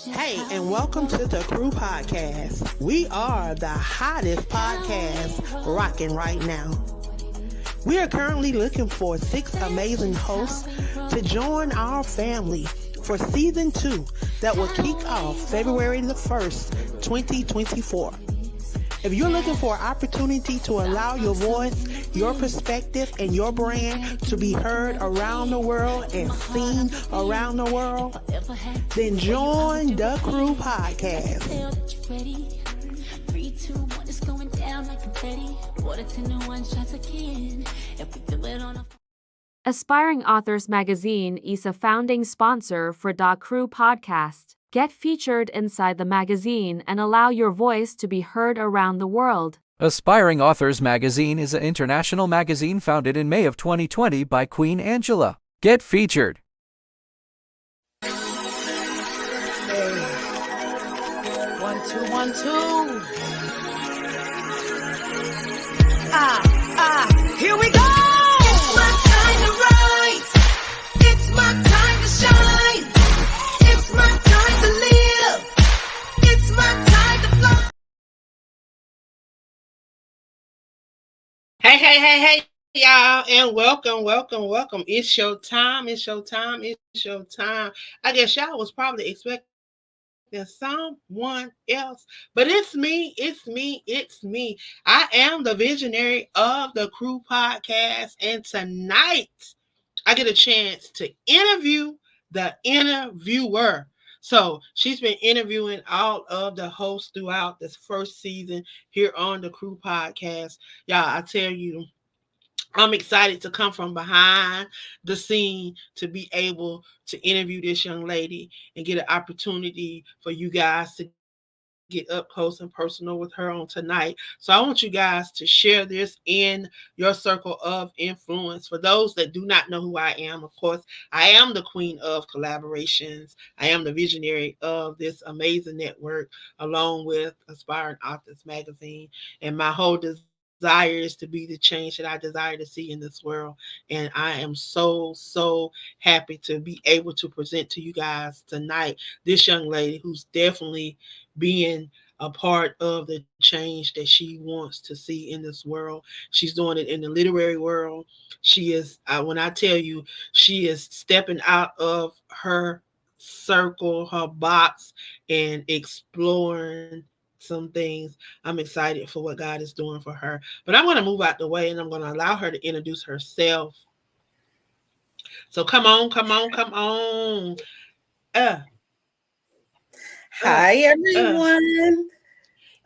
Hey, and welcome to the Crew Podcast. We are the hottest podcast rocking right now. We are currently looking for 6 amazing hosts to join our family for season 2 that will kick off February the 1st, 2024. If you're looking for an opportunity to allow your voice, your perspective, and your brand to be heard around the world and seen around the world, then join the Crew Podcast. Aspiring Authors Magazine is a founding sponsor for Da Crew Podcast. Get featured inside the magazine and allow your voice to be heard around the world. Aspiring Authors Magazine is an international magazine founded in May of 2020 by Queen Angela. Get featured. Hey. 1, 2, 1, 2. Here we go. It's my time to rise. It's my time to shine. It's my time to live. It's my time to fly. Hey, y'all, and welcome. It's your time. I guess y'all was probably expecting someone else, but it's me. I am the visionary of the Crew Podcast, and tonight I get a chance to interview the interviewer. So she's been interviewing all of the hosts throughout this first season here on the Crew Podcast. Y'all, I tell you, I'm excited to come from behind the scene to be able to interview this young lady and get an opportunity for you guys to get up close and personal with her on tonight. So I want you guys to share this in your circle of influence. For those that do not know who I am, of course, I am the queen of collaborations. I am the visionary of this amazing network, along with Aspiring Authors Magazine. And my whole desire is to be the change that I desire to see in this world. And I am so happy to be able to present to you guys tonight this young lady who's definitely being a part of the change that she wants to see in this world. She's doing it in the literary world. She is, when I tell you, she is stepping out of her circle, her box, and exploring some things. I'm excited for what God is doing for her. But I'm going to move out the way and I'm going to allow her to introduce herself. So come on. Hi, everyone.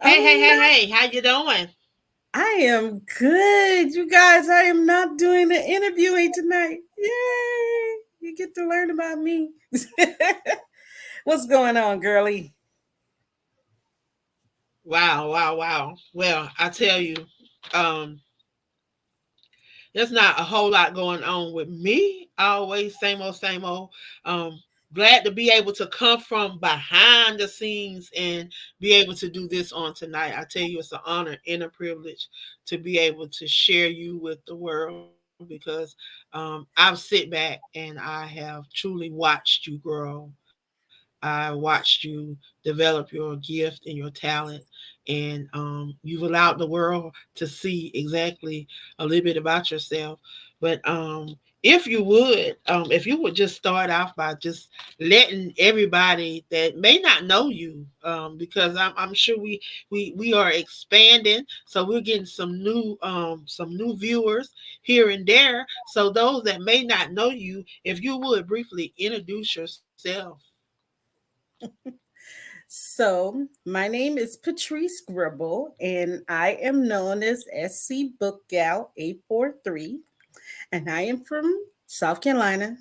Hey. How you doing? I am good. You guys, I am not doing the interviewing tonight. Yay. You get to learn about me. What's going on, girlie? Wow. Well, I tell you, there's not a whole lot going on with me. Always same old. Glad to be able to come from behind the scenes and be able to do this on tonight. I tell you, it's an honor and a privilege to be able to share you with the world because I've sit back and I have truly watched you grow. I watched you develop your gift and your talent, and you've allowed the world to see exactly a little bit about yourself. But if you would just start off by just letting everybody that may not know you, because I'm sure we are expanding, so we're getting some new viewers here and there. So those that may not know you, if you would briefly introduce yourself. So, my name is Patrice Grimball, and I am known as SC Book Gal 843, and I am from South Carolina,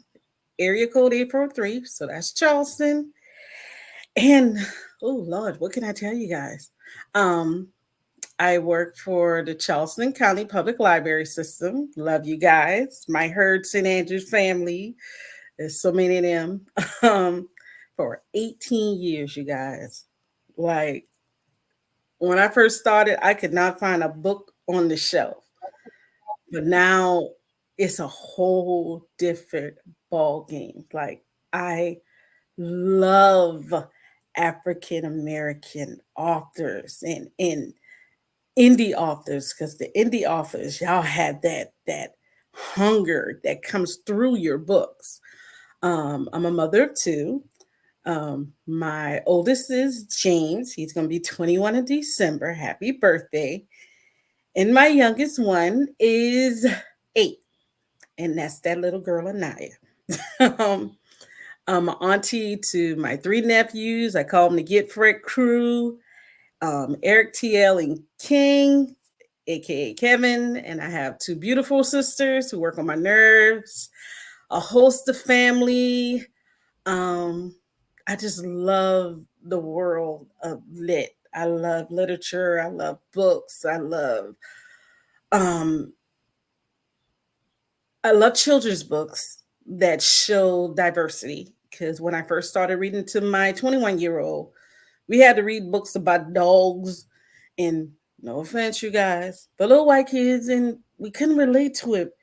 area code 843. So that's Charleston. And oh Lord, what can I tell you guys? I work for the Charleston County Public Library System. Love you guys. My Herd St. Andrews family. There's so many of them. For 18 years, you guys. Like, when I first started, I could not find a book on the shelf. But now it's a whole different ball game. Like, I love African American authors and indie authors, because the indie authors, y'all have that hunger that comes through your books. I'm a mother of two. My oldest is James. He's going to be 21 in December. Happy birthday. And my youngest one is 8, and that's that little girl, Anaya. um, I'm an auntie to my 3 nephews. I call them the Get Frick crew. Eric, TL, and King, aka Kevin. And I have 2 beautiful sisters who work on my nerves, a host of family. Um, I just love the world of lit. I love literature. I love books. Um, I love children's books that show diversity. Because when I first started reading to my 21-year-old, we had to read books about dogs and, no offense, you guys, but little white kids, and we couldn't relate to it.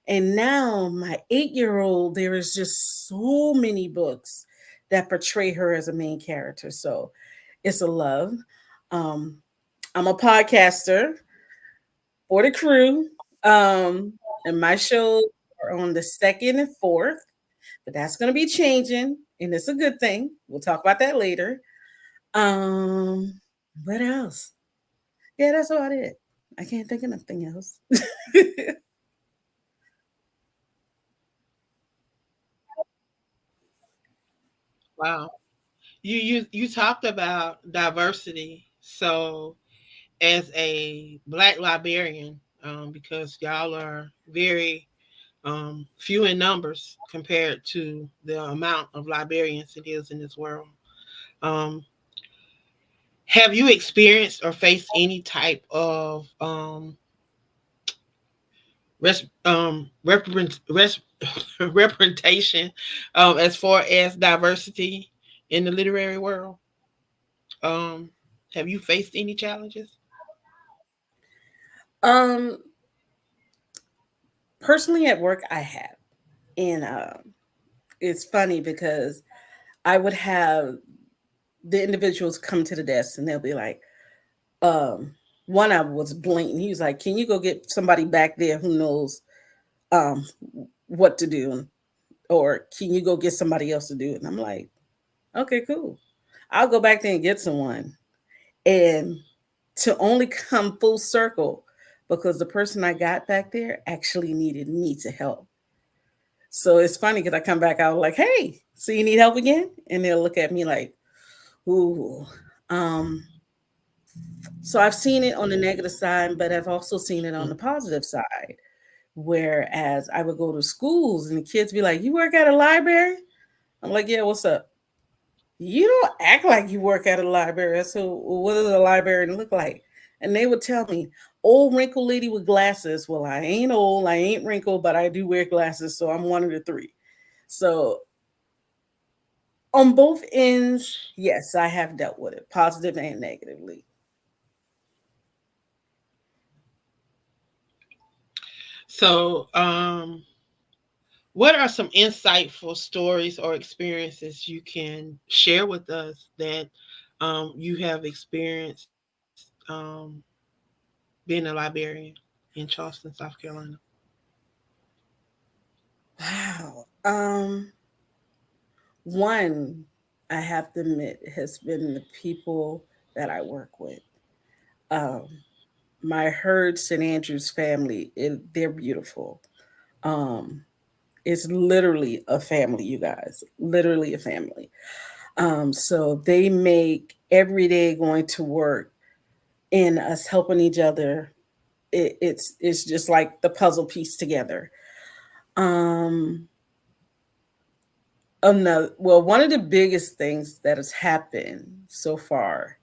And now, my 8-year-old, there is just so many books that portray her as a main character. So it's a love. Um, I'm a podcaster for the crew. Um, and my shows are on the second and fourth, but that's going to be changing, and it's a good thing. We'll talk about that later. Um, what else? Yeah, that's about it. I can't think of nothing else. Wow. You talked about diversity. So as a black librarian, because y'all are very few in numbers compared to the amount of librarians it is in this world. Um, have you experienced or faced any type of representation as far as diversity in the literary world? Um, have you faced any challenges? um, Personally at work, I have, and it's funny because I would have the individuals come to the desk and they'll be like, um, one of them was blatant. He was like, "Can you go get somebody back there who knows um what to do, or can you go get somebody else to do it?" And I'm like, "Okay, cool. I'll go back there and get someone." And to only come full circle because the person I got back there actually needed me to help. So it's funny because I come back out like, "Hey, so you need help again?" And they'll look at me like, "Ooh." Um, so I've seen it on the negative side, but I've also seen it on the positive side. Whereas I would go to schools and the kids be like, "You work at a library?" I'm like, "Yeah, what's up?" "You don't act like you work at a library." So what does a librarian look like? And they would tell me, "Old wrinkled lady with glasses." Well, I ain't old, I ain't wrinkled, but I do wear glasses, so I'm one of the three. So on both ends, yes, I have dealt with it, positive and negatively. So, what are some insightful stories or experiences you can share with us that you have experienced being a librarian in Charleston, South Carolina? Wow. One, I have to admit, has been the people that I work with. Um, my Herd St. Andrews family, they're beautiful. Um, it's literally a family, you guys, literally a family. So they make every day going to work and us helping each other. It's just like the puzzle piece together. Um, Another, well, one of the biggest things that has happened so far,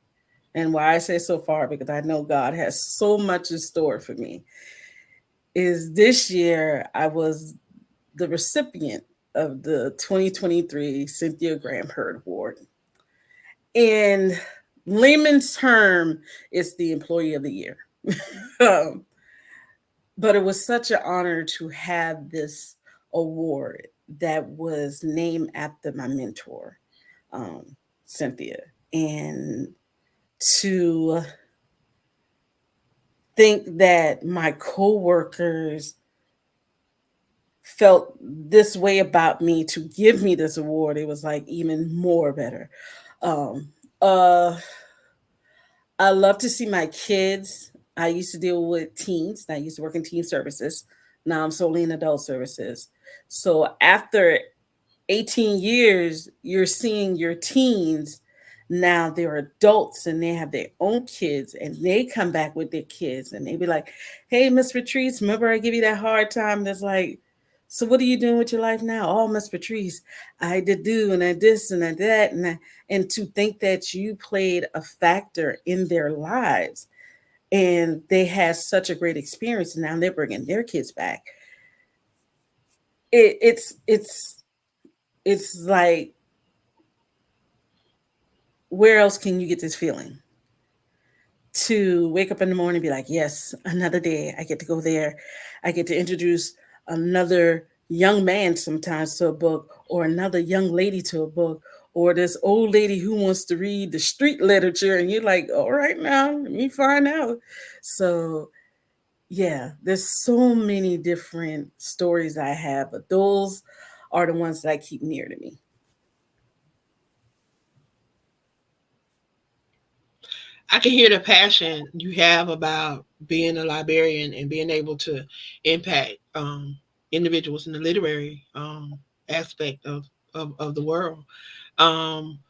and why I say so far because I know God has so much in store for me, is this year I was the recipient of the 2023 Cynthia Graham Hurd Award. In layman's term, it's the Employee of the Year. um, but it was such an honor to have this award that was named after my mentor. um, Cynthia. And to think that my coworkers felt this way about me to give me this award, it was like even more better. Um, uh, I love to see my kids. I used to deal with teens. I used to work in teen services. Now I'm solely in adult services. So after 18 years, you're seeing your teens now they're adults and they have their own kids and they come back with their kids and they be like, hey, Miss Patrice, remember I give you that hard time? That's like, so what are you doing with your life now? Oh, Miss Patrice, I did do and I this and I that and to think that you played a factor in their lives and they had such a great experience and now they're bringing their kids back. It's like, where else can you get this feeling? To wake up in the morning and be like, yes, another day. I get to go there. I get to introduce another young man sometimes to a book, or another young lady to a book, or this old lady who wants to read the street literature. And you're like, all right, now, let me find out. So, yeah, there's so many different stories I have, but those are the ones that I keep near to me. I can hear the passion you have about being a librarian and being able to impact individuals in the literary aspect of the world. Um,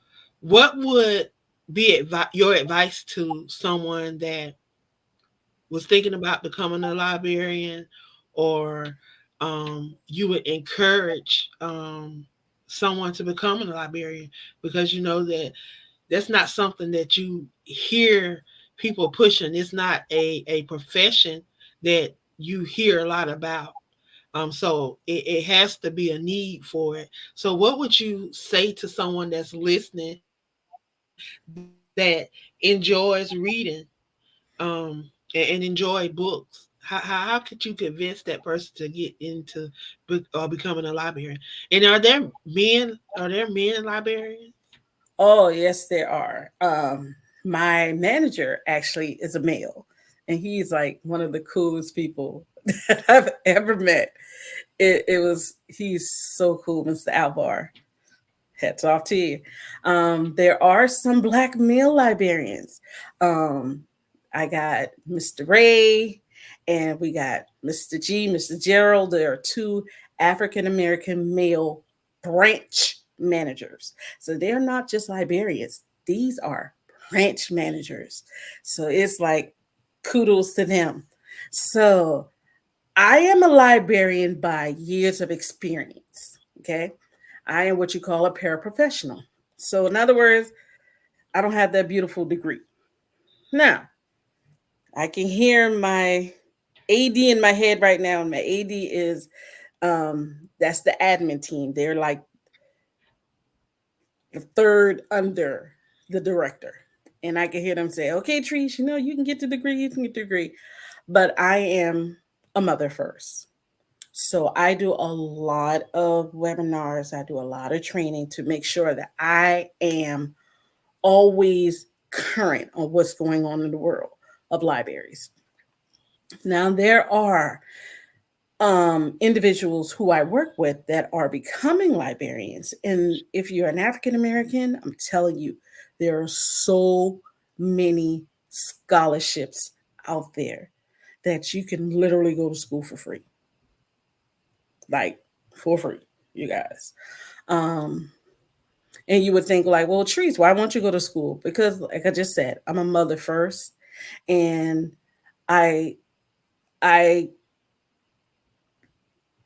what would be your advice to someone that was thinking about becoming a librarian, or you would encourage someone to become a librarian, because you know that that's not something that you hear people pushing. It's not a profession that you hear a lot about. So it has to be a need for it. So what would you say to someone that's listening that enjoys reading um, and enjoy books? How could you convince that person to get into becoming a librarian? And are there men librarians? Oh, yes, there are. My manager actually is a male, and he's like one of the coolest people that I've ever met. He's so cool, Mr. Alvar. Hats off to you. There are some black male librarians. Um, I got Mr. Ray, and we got Mr. G, Mr. Gerald. There are two African American male branch managers. So they're not just librarians, these are branch managers. So it's like kudos to them. So I am a librarian by years of experience. Okay. I am what you call a paraprofessional. So, in other words, I don't have that beautiful degree. Now, I can hear my AD in my head right now, and my AD is that's the admin team. They're like the third under the director. And I can hear them say, okay, Trees, you know, you can get the degree, you can get the degree. But I am a mother first. So I do a lot of webinars, I do a lot of training to make sure that I am always current on what's going on in the world of libraries. Now, there are individuals who I work with that are becoming librarians. And if you're an African American, I'm telling you, there are so many scholarships out there that you can literally go to school for free, like for free, you guys. Um, and you would think like, well, Trees, why won't you go to school? Because, like I just said, I'm a mother first, and I I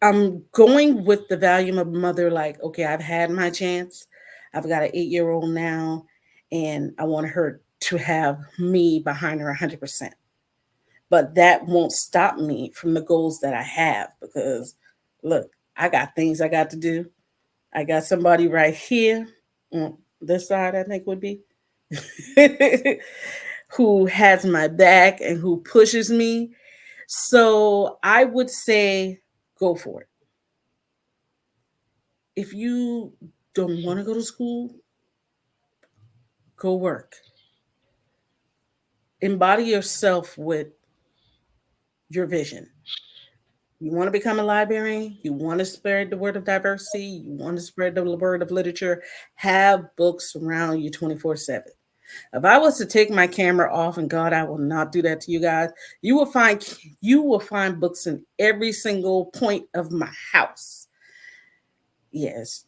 I'm going with the value of mother. Like, okay, I've had my chance. I've got an 8-year old now, and I want her to have me behind her 100%. But that won't stop me from the goals that I have because, look, I got things I got to do. I got somebody right here on this side, I think would be, who has my back and who pushes me. So I would say go for it. If you don't want to go to school, Go work. Embody yourself with your vision. You want to become a librarian, you want to spread the word of diversity, you want to spread the word of literature, have books around you 24/7. If I was to take my camera off, and God, I will not do that to you guys, you will find you will find books in every single point of my house. Yes,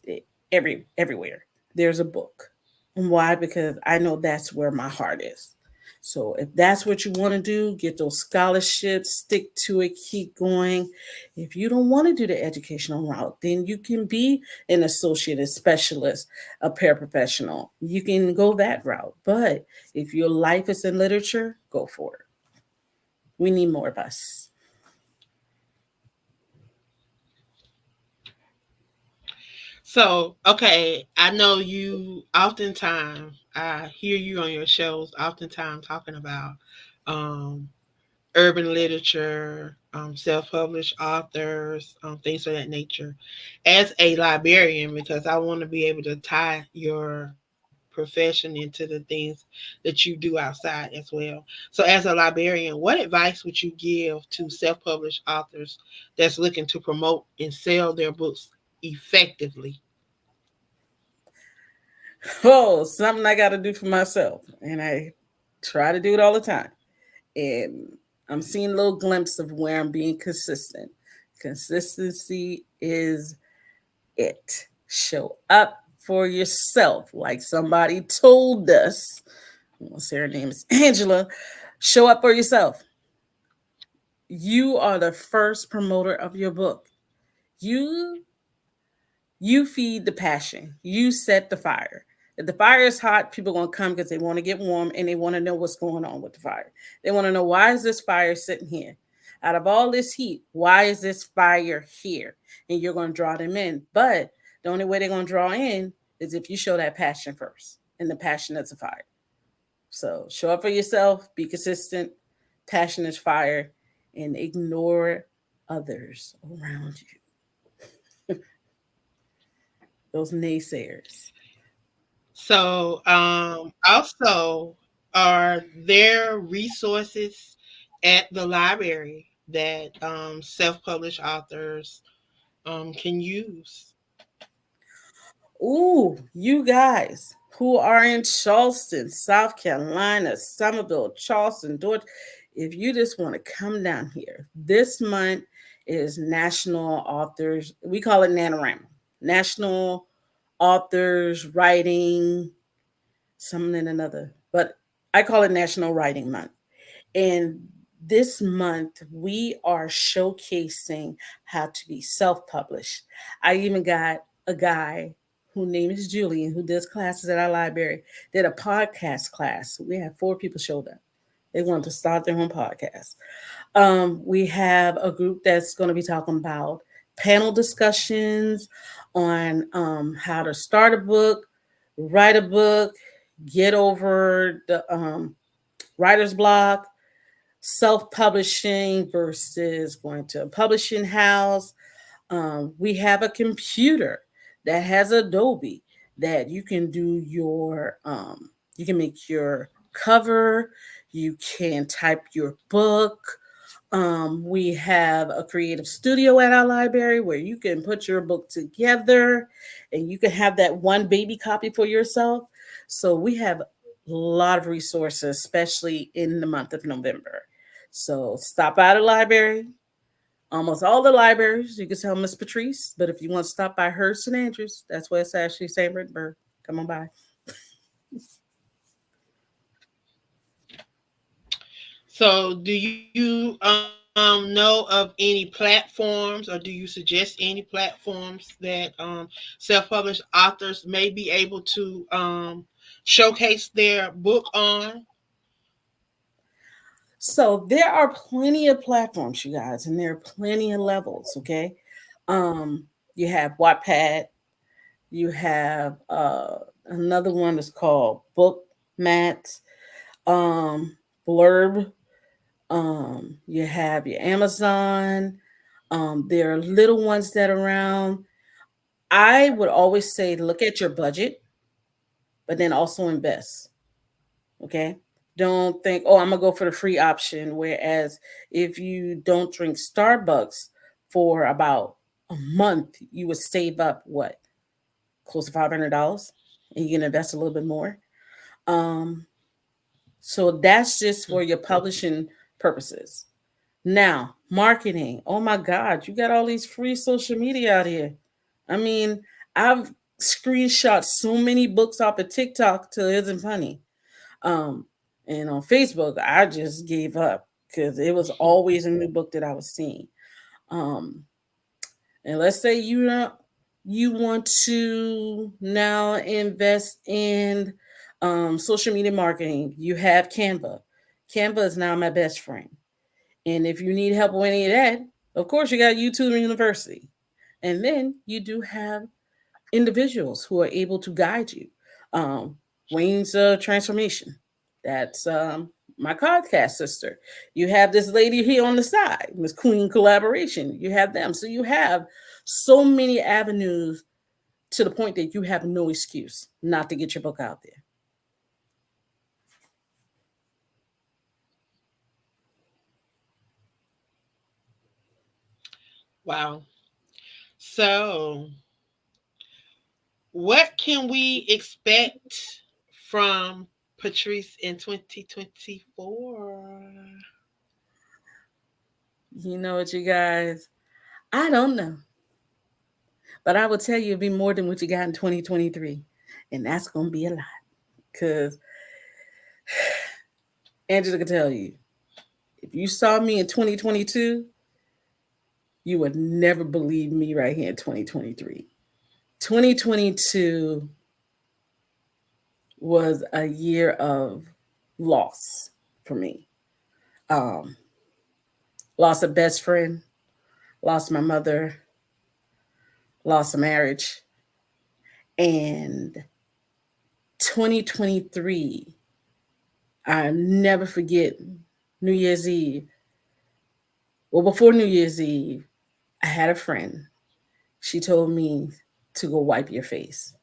everywhere there's a book. And why? Because I know that's where my heart is. So if that's what you want to do, get those scholarships, stick to it, keep going. If you don't want to do the educational route, then you can be an associate, a specialist, a paraprofessional. You can go that route. But if your life is in literature, go for it. We need more of us. So, okay, I know you oftentimes, I hear you on your shows oftentimes talking about um, urban literature, self published authors, things of that nature. As a librarian, because I want to be able to tie your profession into the things that you do outside as well. So, as a librarian, what advice would you give to self published authors that's looking to promote and sell their books effectively? Oh, something I got to do for myself. And I try to do it all the time. And I'm seeing a little glimpse of where I'm being consistent. Consistency is it. Show up for yourself, like somebody told us. Well, say her name is Angela. Show up for yourself. You are the first promoter of your book. You you feed the passion. You set the fire. If the fire is hot, people are gonna come because they want to get warm and they want to know what's going on with the fire. They want to know, why is this fire sitting here? Out of all this heat, why is this fire here? And you're gonna draw them in. But the only way they're gonna draw in is if you show that passion first. And the passion is a fire. So show up for yourself, be consistent, passion is fire, and ignore others around you. Those naysayers. So, also, are there resources at the library that self-published authors can use? Ooh, you guys who are in Charleston, South Carolina, Somerville, Charleston, Georgia, if you just want to come down here, this month is National Authors, we call it NaNoWriMo, National Authors Writing, something and another, but I call it National Writing Month. And this month, we are showcasing how to be self published. I even got a guy whose name is Julian, who does classes at our library, did a podcast class. We had 4 people showed up. They wanted to start their own podcast. We have a group that's going to be talking about panel discussions on how to start a book, write a book, get over the writer's block, self-publishing versus going to a publishing house. We have a computer that has Adobe that you can do your you can make your cover, you can type your book. We have a creative studio at our library where you can put your book together and you can have that one baby copy for yourself. So we have a lot of resources, especially in the month of November. So stop by the library. Almost all the libraries, you can tell Miss Patrice. But if you want to stop by her St. Andrews, that's where it's actually St. Rittenberg. Come on by. So, do you know of any platforms, or do you suggest any platforms that self-published authors may be able to showcase their book on? So there are plenty of platforms, you guys, and there are plenty of levels. Okay, um, you have Wattpad, you have another one that's called Book Mats, um, Blurb. You have your Amazon. There are little ones that are around. I would always say look at your budget, but then also invest. Okay. Don't think, oh, I'm going to go for the free option. Whereas if you don't drink Starbucks for about a month, you would save up what? Close to $500, and you can invest a little bit more. Um, so that's just for your publishing purposes. Now, marketing. Oh my God, you got all these free social media out here. I mean, I've screenshot so many books off of TikTok till it isn't funny. Um, and on Facebook, I just gave up because it was always a new book that I was seeing. Um, and let's say you want to now invest in social media marketing. You have Canva. Canva is now my best friend. And if you need help with any of that, of course you got YouTube University. And then you do have individuals who are able to guide you. Um, Wayne's Transformation. That's my podcast sister. You have this lady here on the side, Miss Queen Collaboration. You have them. So you have so many avenues to the point that you have no excuse not to get your book out there. Wow. So, what can we expect from Patrice in 2024? You know what, you guys? I don't know. But I will tell you, it'll be more than what you got in 2023. And that's going to be a lot. Because Angela can tell you, if you saw me in 2022, you would never believe me right here in 2023. 2022 was a year of loss for me. Um, Lost a best friend, lost my mother, lost a marriage. And 2023, I never forget New Year's Eve. Well, before New Year's Eve, I had a friend. She told me to go wipe your face.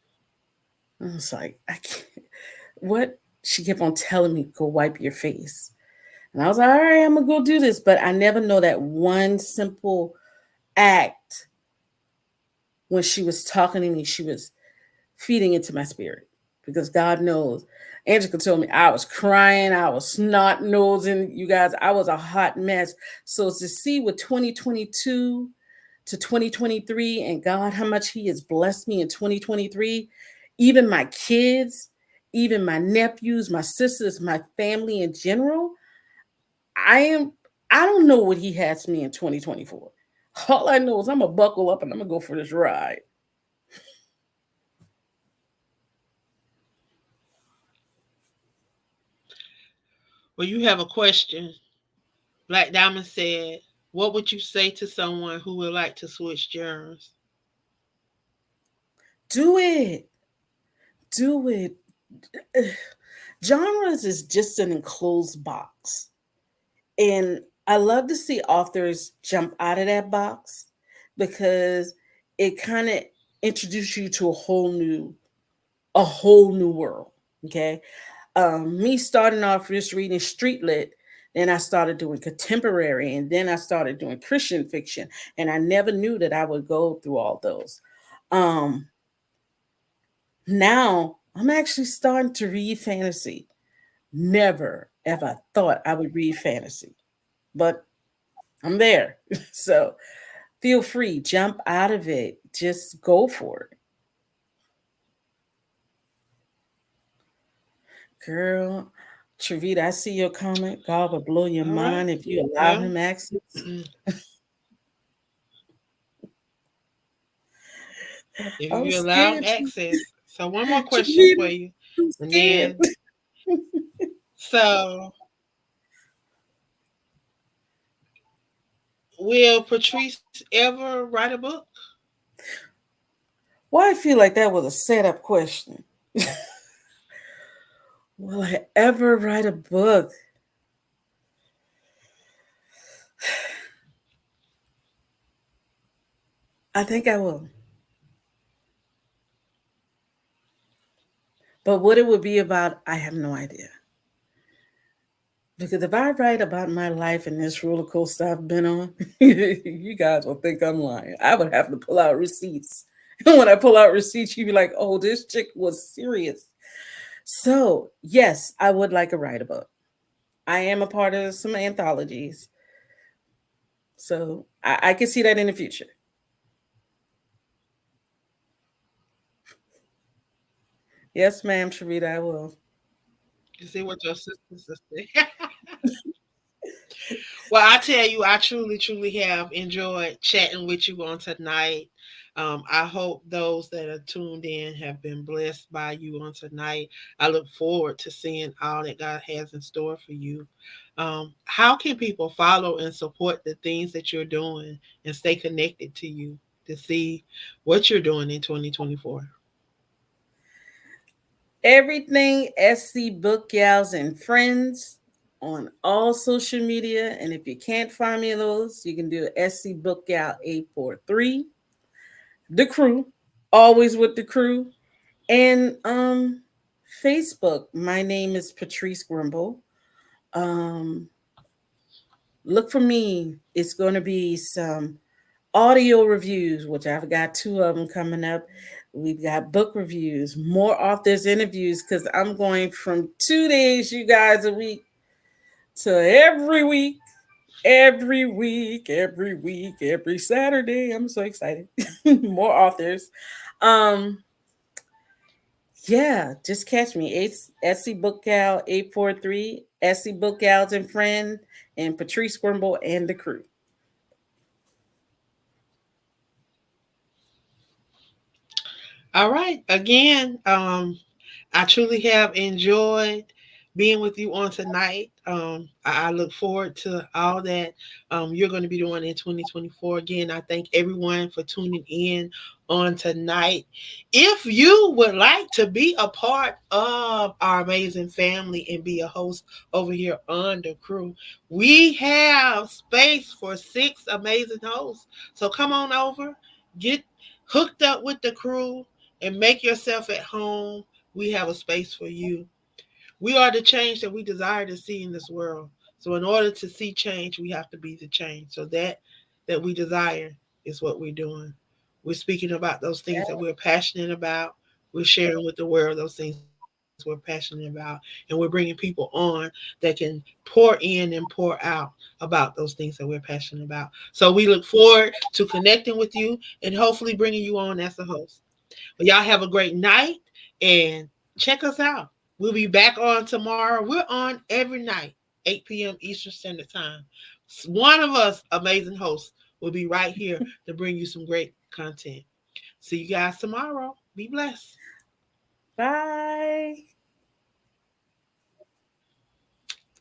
I was like, I can't. What? She kept on telling me, go wipe your face. And I was like, all right, I'm going to go do this. But I never know that one simple act when she was talking to me, she was feeding into my spirit. Because God knows, Angela told me I was crying, I was snot nosing. You guys, I was a hot mess. So to see with 2022 to 2023 and God, how much He has blessed me in 2023, even my kids, even my nephews, my sisters, my family in general, I am, I don't know what He has me in 2024. All I know is I'm going to buckle up and I'm going to go for this ride. Well, you have a question. Black Diamond said, what would you say to someone who would like to switch genres? Do it. Do it. Genres is just an enclosed box. And I love to see authors jump out of that box because it kind of introduces you to a whole new world. Okay. Me starting off just reading street lit, then I started doing contemporary, and then I started doing Christian fiction. And I never knew that I would go through all those. Um, Now I'm actually starting to read fantasy. Never ever thought I would read fantasy, but I'm there. So feel free, jump out of it, just go for it. Girl, Travita, I see your comment. God will blow your All right. mind if you allow Well, him access. if I'm you allow him scared. access. So, one more question for Travita, you. I'm And scared. then, so will Patrice ever write a book? Why I feel like that was a setup question. Will I ever write a book? I think I will. But what it would be about, I have no idea. Because if I write about my life and this roller coaster I've been on, you guys will think I'm lying. I would have to pull out receipts. And when I pull out receipts, you'd be like, oh, this chick was serious. So, yes, I would like to write a book. I am a part of some anthologies. So I can see that in the future. Yes, ma'am, Sharita, I will. You see what your sister said. Well, I tell you, I truly, truly have enjoyed chatting with you on tonight. I hope those that are tuned in have been blessed by you on tonight. I look forward to seeing all that God has in store for you. How can people follow and support the things that you're doing and stay connected to you to see what you're doing in 2024? Everything SC Book Gals and Friends on all social media. And if you can't find me in those, you can do SC Book Gal 843. The crew, always with the crew. And Facebook. My name is Patrice Grimball. Um, look for me. It's going to be some audio reviews, which I've got two of them coming up. We've got book reviews, more authors interviews, because I'm going from 2 days, you guys, a week to every week, every week, every week, every Saturday. I'm so excited. More authors. Um, yeah, just catch me. It's SC Book Gal 843, SC Book Gals and Friend, and Patrice Grimble and the crew. All right. Again, I truly have enjoyed being with you on tonight. I look forward to all that you're going to be doing in 2024. Again, I thank everyone for tuning in on tonight. If you would like to be a part of our amazing family and be a host over here on the crew, we have space for 6 amazing hosts. So come on over, get hooked up with the crew, and make yourself at home. We have a space for you. We are the change that we desire to see in this world. So in order to see change, we have to be the change. So that we desire is what we're doing. We're speaking about those things that we're passionate about. We're sharing with the world those things we're passionate about. And we're bringing people on that can pour in and pour out about those things that we're passionate about. So we look forward to connecting with you and hopefully bringing you on as a host. But y'all have a great night and check us out. We'll be back on tomorrow. We're on every night, 8 p.m. Eastern Standard Time. One of us, amazing hosts, will be right here to bring you some great content. See you guys tomorrow. Be blessed. Bye.